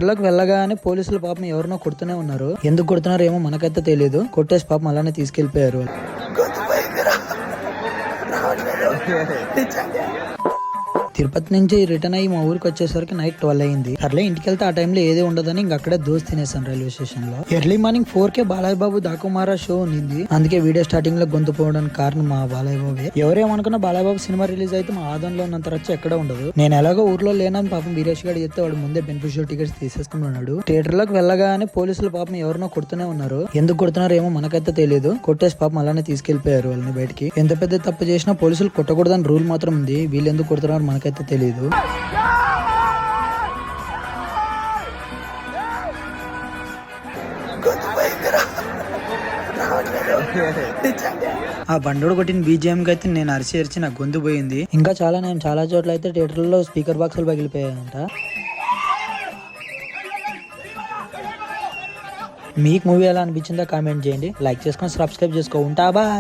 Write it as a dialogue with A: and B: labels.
A: పిల్లలకు వెళ్ళగానే పోలీసులు పాపం ఎవరినో కొడుతూనే ఉన్నారు. ఎందుకు కొడుతున్నారో ఏమో మనకైతే తెలియదు. కొట్టేసి పాపం అలానే తీసుకెళ్లిపోయారు. తిరుపతి నుంచి రిటర్న్ అయ్యి మా ఊరికి వచ్చేసరికి నైట్ 12 అయింది. సర్లే ఇంటికి వెళ్తే ఆ టైంలో ఏదే ఉండదని ఇంక అక్కడే దోస్ తినేసాను రైల్వే స్టేషన్ లో. Early morning 4 Balayya Babu దాకుమారా show ఉంది. అందుకే వీడియో స్టార్టింగ్ లో గొంతు పోవడానికి కారణం మా బాలయ్య బాబే. ఎవరేమనుకున్నా బాలయ్య బాబు సినిమా రిలీజ్ అయితే మా ఆదంలో ఉన్నంత రచ్చ ఎక్కడ ఉండదు. నేను ఎలాగో ఊర్లో లేనని పాపం వీరేష్ గారు చెప్తే వాడు ముందే బెనిఫిషియల్ టికెట్స్ తీసేసుకుని ఉన్నాడు. థియేటర్ లోకి వెళ్ళగానే పోలీసులు పాపం ఎవరినో కొడుతూనే ఉన్నారు. ఎందుకు కొడుతున్నారో ఏమో మనకైతే తెలియదు. కొట్టేసి పాపం అలానే తీసుకెళ్లిపోయారు వాళ్ళని బయటికి. ఎంత పెద్ద తప్పు చేసినా పోలీసులు కొట్టకూడదని రూల్ మాత్రం ఉంది. వీళ్ళు ఎందుకు కొడుతున్నారో మనకైతే తెలియదు. ఆ బండోడు కొట్టిన బీజిఎం కి అయితే నేను అరిచి నాకు గొంతు పోయింది. ఇంకా చాలా చోట్ల అయితే థియేటర్లో స్పీకర్ బాక్సులు పగిలిపోయాయంట. మీకు మూవీ ఎలా అనిపించిందో కామెంట్ చేయండి. లైక్ చేసుకొని సబ్స్క్రైబ్ చేసుకో. ఉంటా బాయ్.